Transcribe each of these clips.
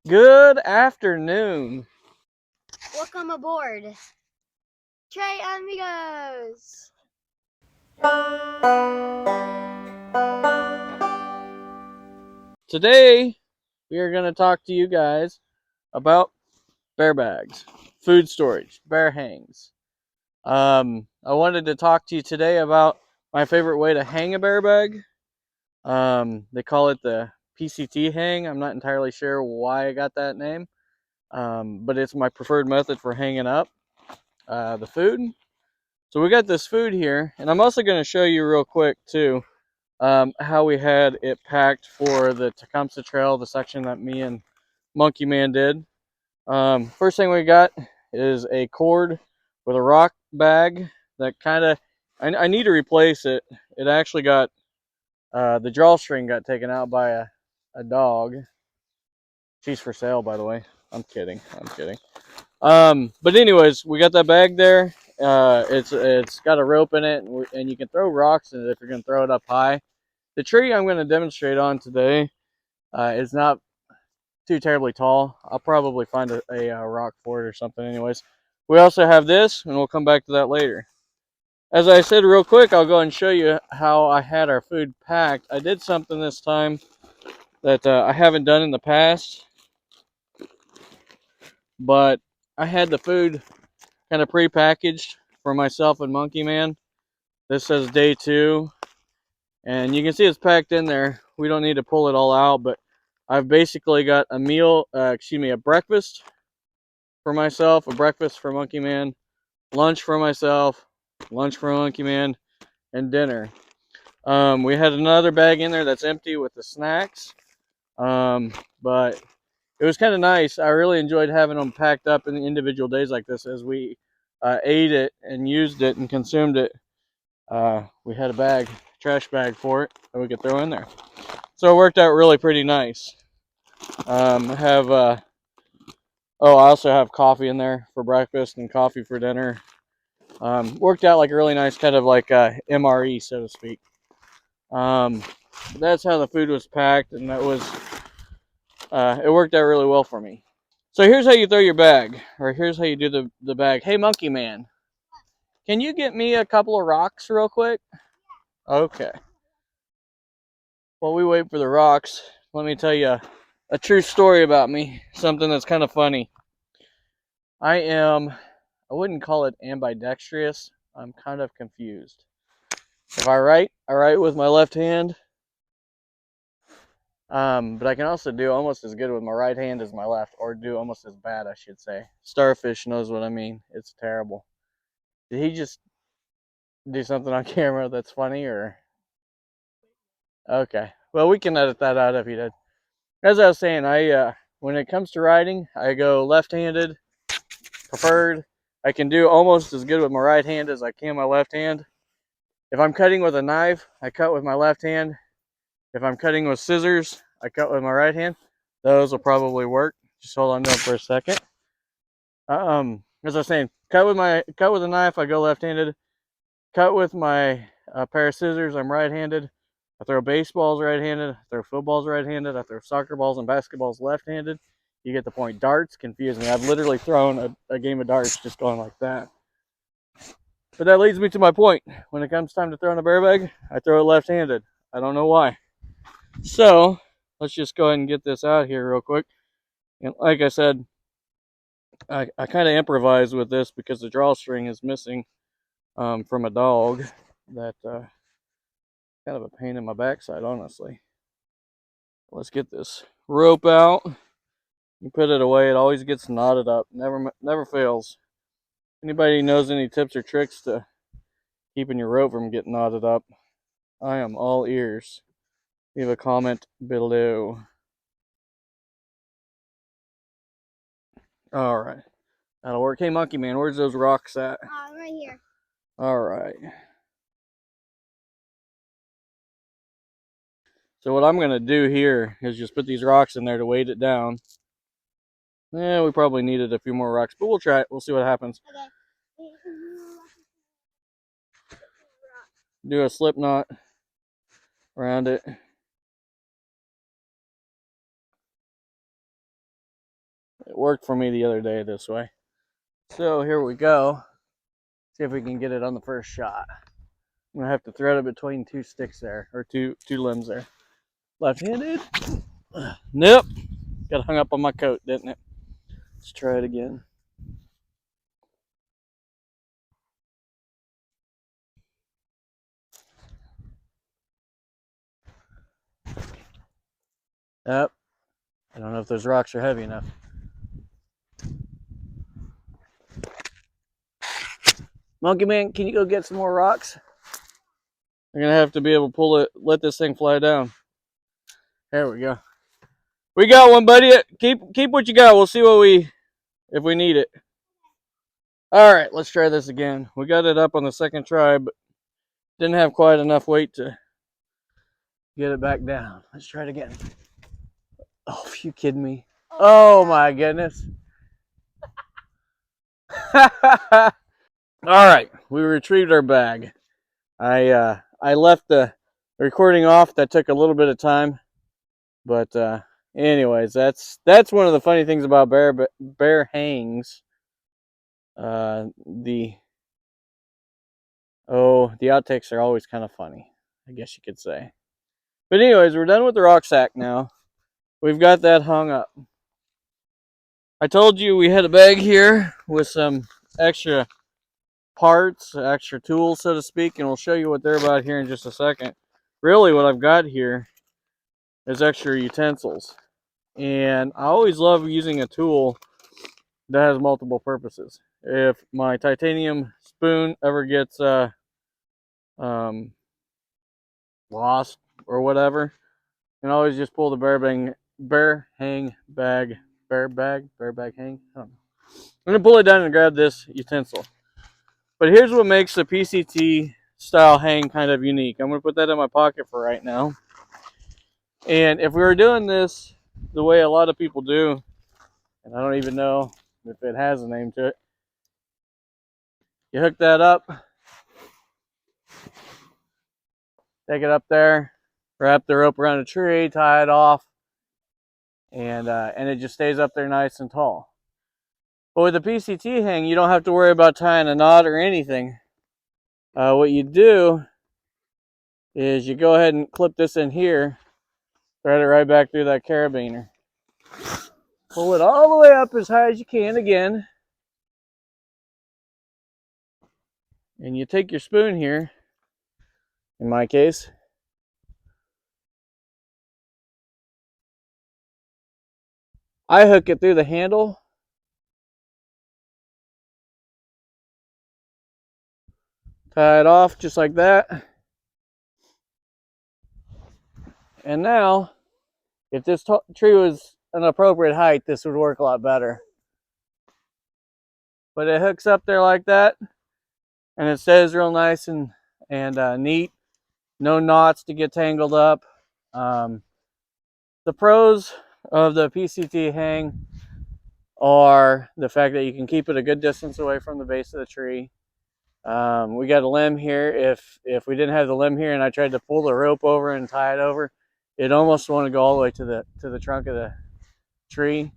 Good afternoon. Welcome aboard, Trey Amigos. Today, we are going to talk to you guys about bear bags, food storage, bear hangs. I wanted to talk to you today about my favorite way to hang a bear bag. They call it the PCT hang. I'm not entirely sure why I got that name, but it's my preferred method for hanging up the food. So we got this food here, and I'm also going to show you real quick too how we had it packed for the Tecumseh Trail, the section that me and Monkey Man did. First thing we got is a cord with a rock bag that kind of, I need to replace it. It actually got, the drawstring got taken out by a dog. She's for sale, by the way. I'm kidding. I'm kidding. But anyways, we got that bag there. It's got a rope in it, and you can throw rocks in it if you're gonna throw it up high. The tree I'm going to demonstrate on today is not too terribly tall. I'll probably find a rock for it or something anyways. We also have this, and we'll come back to that later. As I said real quick, I'll go and show you how I had our food packed. I did something this time that I haven't done in the past, but I had the food kind of pre-packaged for myself and Monkey Man. This says day 2, and you can see it's packed in there. We don't need to pull it all out, but I've basically got a meal, a breakfast for myself, a breakfast for Monkey Man, lunch for myself, lunch for Monkey Man, and dinner. We had another bag in there that's empty with the snacks, but it was kind of nice. I really enjoyed having them packed up in individual days like this as we ate it and used it and consumed it. We had a bag, trash bag for it that we could throw in there. So it worked out really pretty nice. I have I also have coffee in there for breakfast and coffee for dinner. Worked out like a really nice kind of like MRE, so to speak. Um, that's how the food was packed, and that was it worked out really well for me. So here's how you throw your bag, or here's how you do the bag. Hey, Monkey Man, can you get me a couple of rocks real quick? Okay. While we wait for the rocks, let me tell you a true story about me. Something that's kind of funny. I wouldn't call it ambidextrous. I'm kind of confused. If I write with my left hand. But I can also do almost as good with my right hand as my left, or do almost as bad, I should say. Starfish knows what I mean. It's terrible. Did he just do something on camera that's funny, or? Okay. Well, we can edit that out if he did. As I was saying, when it comes to writing, I go left-handed, preferred. I can do almost as good with my right hand as I can my left hand. If I'm cutting with a knife, I cut with my left hand. If I'm cutting with scissors, I cut with my right hand. Those will probably work. Just hold on to them for a second. As I was saying, cut with a knife, I go left-handed. Cut with my pair of scissors, I'm right-handed. I throw baseballs right-handed. I throw footballs right-handed. I throw soccer balls and basketballs left-handed. You get the point. Darts confuse me. I've literally thrown a game of darts just going like that. But that leads me to my point. When it comes time to throw in a bear bag, I throw it left-handed. I don't know why. So let's just go ahead and get this out here real quick. And like I said, I kind of improvise with this because the drawstring is missing from a dog. That kind of a pain in my backside, honestly. Let's get this rope out. You put it away; it always gets knotted up. Never fails. Anybody knows any tips or tricks to keeping your rope from getting knotted up? I am all ears. Leave a comment below. All right, that'll work. Hey, Monkey Man, where's those rocks at? Right here. All right. So what I'm going to do here is just put these rocks in there to weight it down. Yeah, we probably needed a few more rocks, but we'll try it. We'll see what happens. Okay. Do a slip knot around it. It worked for me the other day this way. So here we go. See if we can get it on the first shot. I'm gonna have to thread it between two sticks there, or two limbs there. Left-handed. Nope. Got hung up on my coat, didn't it? Let's try it again. Yep. I don't know if those rocks are heavy enough. Monkey Man, can you go get some more rocks? I'm gonna have to be able to pull it, let this thing fly down. There we go. We got one, buddy. Keep what you got. We'll see if we need it. All right, let's try this again. We got it up on the second try, but didn't have quite enough weight to get it back down. Let's try it again. Oh, are you kidding me? Oh my goodness. All right, we retrieved our bag. I left the recording off. That took a little bit of time, but anyways, that's one of the funny things about bear hangs. The outtakes are always kind of funny, I guess you could say. But anyways, we're done with the rucksack now. We've got that hung up. I told you we had a bag here with some extra parts, extra tools, so to speak, and we'll show you what they're about here in just a second. Really, what I've got here is extra utensils. And I always love using a tool that has multiple purposes. If my titanium spoon ever gets lost or whatever, you can always just pull the bear hang hang. I'm gonna pull it down and grab this utensil. But here's what makes the PCT style hang kind of unique. I'm gonna put that in my pocket for right now. And if we were doing this the way a lot of people do, and I don't even know if it has a name to it, you hook that up, take it up there, wrap the rope around a tree, tie it off, and it just stays up there nice and tall. But with the PCT hang, you don't have to worry about tying a knot or anything. What you do is you go ahead and clip this in here, thread it right back through that carabiner. Pull it all the way up as high as you can again. And you take your spoon here, in my case, I hook it through the handle, tie it off just like that. And now, if this tree was an appropriate height, this would work a lot better. But it hooks up there like that, and it stays real nice and neat. No knots to get tangled up. The pros of the PCT hang are the fact that you can keep it a good distance away from the base of the tree. We got a limb here. If we didn't have the limb here and I tried to pull the rope over and tie it over, it almost want to go all the way to the trunk of the tree.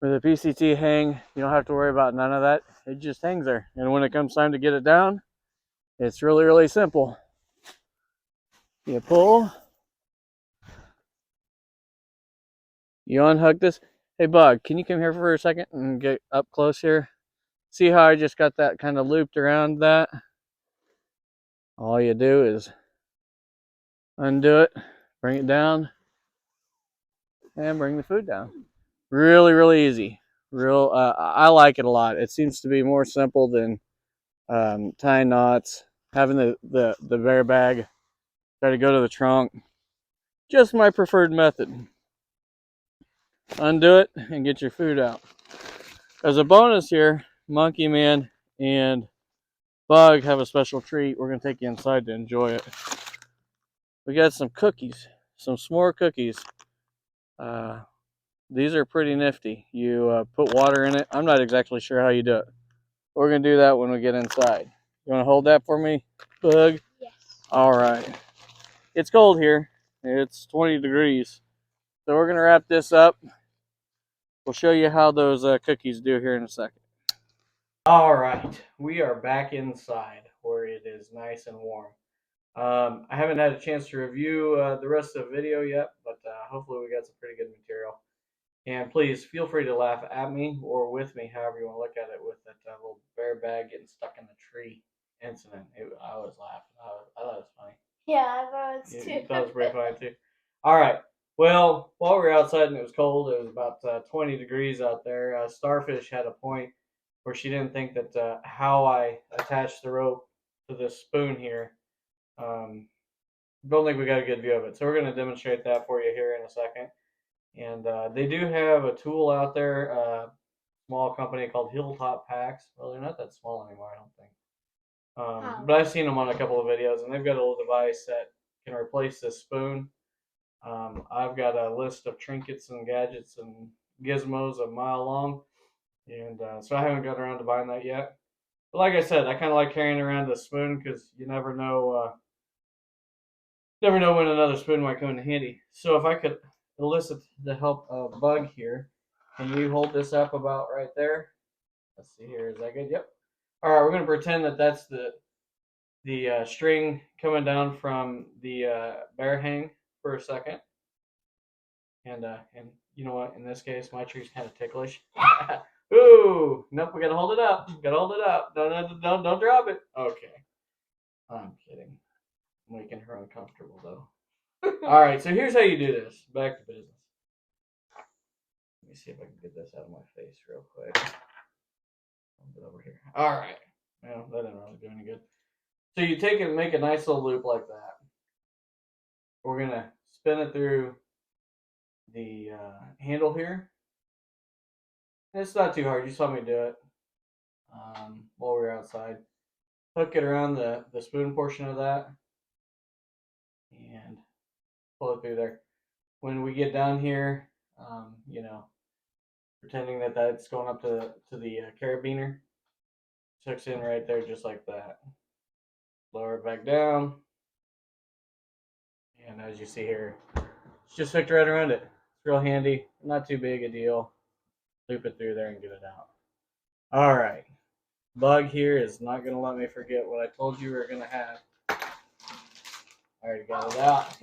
With a PCT hang, you don't have to worry about none of that. It just hangs there. And when it comes time to get it down, it's really, really simple. You pull, you unhook this. Hey, Bug, can you come here for a second and get up close here? See how I just got that kind of looped around that? All you do is undo it, bring it down, and bring the food down. Really, really easy. I like it a lot. It seems to be more simple than tying knots, having the bear bag try to go to the trunk. Just my preferred method. Undo it and get your food out. As a bonus here, Monkey Man and Bug have a special treat. We're going to take you inside to enjoy it. We got some cookies, some s'more cookies. These are pretty nifty. You put water in it. I'm not exactly sure how you do it. We're going to do that when we get inside. You want to hold that for me, Bug? Yes. All right. It's cold here. It's 20 degrees. So we're going to wrap this up we'll show you how those cookies do here in a second. All right, we are back inside where it is nice and warm. I haven't had a chance to review the rest of the video yet, but hopefully we got some pretty good material. And please feel free to laugh at me or with me, however you want to look at it, with that little bear bag getting stuck in the tree incident. I was laughing. I thought it was funny. Yeah, I thought it was too. You thought it was pretty funny too. All right. Well, while we were outside and it was cold, it was about 20 degrees out there. Starfish had a point where she didn't think that how I attached the rope to this spoon here. Don't think we got a good view of it. So we're going to demonstrate that for you here in a second. And they do have a tool out there, small company called Hilltop Packs. Well, they're not that small anymore, I don't think. But I've seen them on a couple of videos, and they've got a little device that can replace this spoon. I've got a list of trinkets and gadgets and gizmos a mile long, and so I haven't got around to buying that yet. But like I said, I kind of like carrying around a spoon because you never know when another spoon might come in handy. So if I could elicit the help of Bug here, can you hold this up about right there? Let's see here. Is that good? Yep. All right, we're going to pretend that that's the string coming down from the bear hang for a second. And you know what? In this case, my tree's kind of ticklish. Ooh, nope. We gotta hold it up. Gotta hold it up. Don't drop it. Okay. I'm kidding. I'm making her uncomfortable though. All right. So here's how you do this. Back to business. Let me see if I can get this out of my face real quick. Hold it over here. All right. Well, that didn't really do any good. So you take it and make a nice little loop like that. We're gonna spin it through the handle here. And it's not too hard. You saw me do it while we were outside. Hook it around the spoon portion of that and pull it through there. When we get down here, you know, pretending that that's going up to the carabiner, hooks in right there just like that. Lower it back down. And as you see here, it's just hooked right around it. It's real handy, not too big a deal. Loop it through there and get it out. All right. Bug here is not going to let me forget what I told you we were going to have. I already got it out.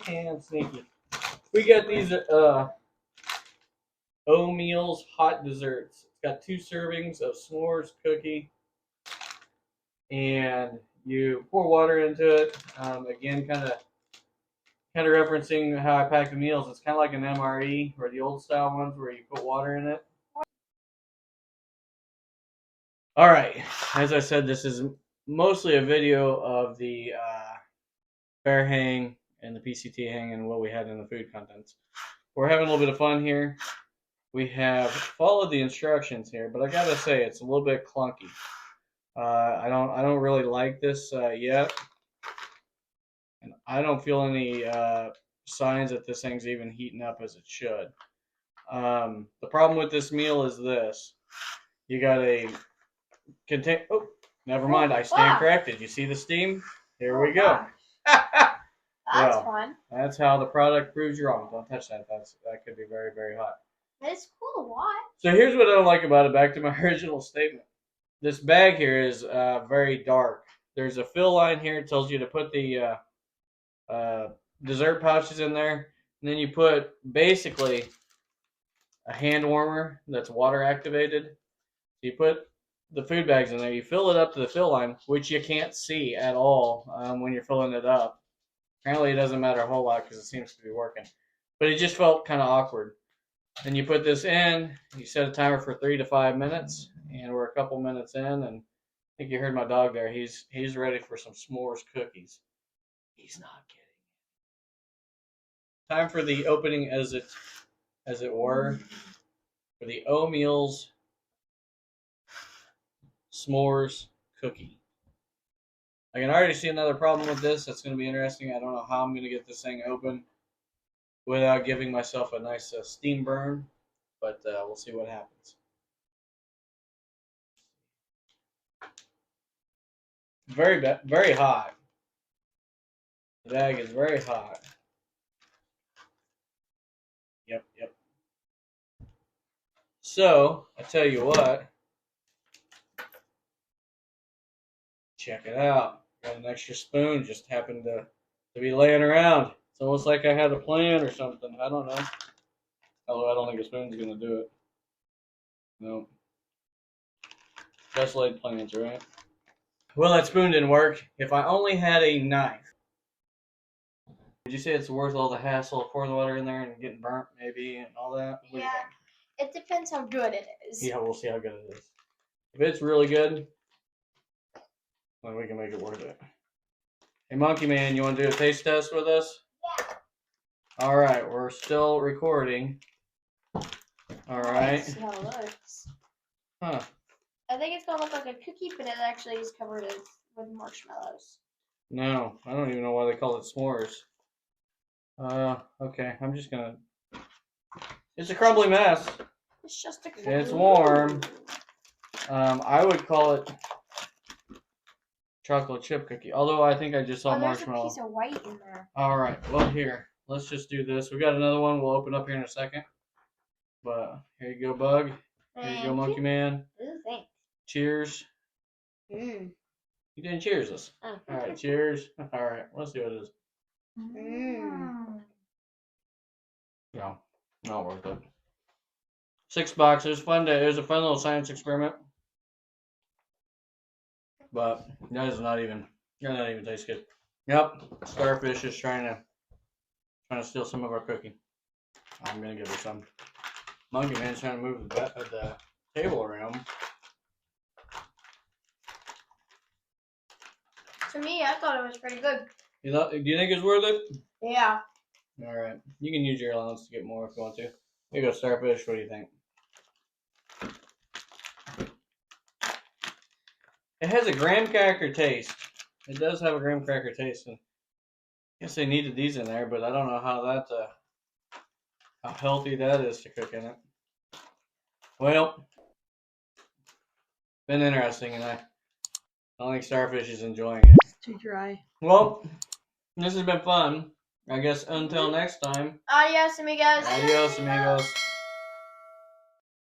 And sneaky. We got these O-Meals hot desserts. It's got 2 servings of s'mores cookie. And you pour water into it. Again, kind of referencing how I pack the meals. It's kind of like an MRE or the old style ones where you put water in it. All right, as I said, this is mostly a video of the bear hang and the PCT hang and what we had in the food contents. We're having a little bit of fun here. We have followed the instructions here, but I gotta say it's a little bit clunky. I don't really like this yet, and I don't feel any signs that this thing's even heating up as it should. The problem with this meal is this: you got a contain. Oh, never mind. I stand corrected. You see the steam? Here we go. That's fun. That's how the product proves you wrong. Don't touch that. That could be very, very hot. It's cool to watch. So here's what I don't like about it. Back to my original statement. This bag here is very dark. There's a fill line here. It tells you to put the dessert pouches in there. And then you put basically a hand warmer that's water activated. So you put the food bags in there. You fill it up to the fill line, which you can't see at all when you're filling it up. Apparently, it doesn't matter a whole lot because it seems to be working. But it just felt kind of awkward. And you put this in. You set a timer for 3 to 5 minutes, and we're a couple minutes in. And I think you heard my dog there. He's ready for some s'mores cookies. He's not kidding. Time for the opening, as it were, for the O-Meals s'mores cookie. I can already see another problem with this. That's going to be interesting. I don't know how I'm going to get this thing open without giving myself a nice steam burn, but we'll see what happens. Very hot. The bag is very hot. Yep. So, I tell you what. Check it out. Got an extra spoon, just happened to be laying around. It's almost like I had a plan or something. I don't know. Although I don't think a spoon's going to do it. No. Best laid plans, right? Well, that spoon didn't work. If I only had a knife. Would you say it's worth all the hassle of pouring the water in there and getting burnt, maybe, and all that? What do you think? It depends how good it is. Yeah, we'll see how good it is. If it's really good, then we can make it worth it. Hey, Monkey Man, you want to do a taste test with us? Yeah. All right, we're still recording. All right. Let's see how it looks. Huh. I think it's gonna look like a cookie, but it actually is covered with marshmallows. No, I don't even know why they call it s'mores. Okay, I'm just gonna. It's a crumbly mess. It's just a cookie. It's warm. I would call it chocolate chip cookie. Although I think I just saw marshmallow. There's a piece of white in there. All right. Well, here. Let's just do this. We got another one. We'll open up here in a second. But here you go, Bug. Here you go, Monkey Man. Ooh, thanks. Cheers. Mmm. You didn't cheers us. Oh. All right. Cheers. All right. Let's see what it is. Mmm. No, not worth it. $6. It was fun. It was a fun little science experiment. But that does not even taste good. Yep, Starfish is trying to steal some of our cookie. I'm gonna give her some. Monkey Man's trying to move the table around. To me, I thought it was pretty good. Do you think it's worth it? Yeah. All right, you can use your allowance to get more if you want to. Here you go, Starfish. What do you think? It has a graham cracker taste. It does have a graham cracker taste. And I guess they needed these in there, but I don't know how healthy that is to cook in it. Well, been interesting, and I don't think Starfish is enjoying it. It's too dry. Well, this has been fun. I guess until next time. Adios, amigos. Adios, amigos.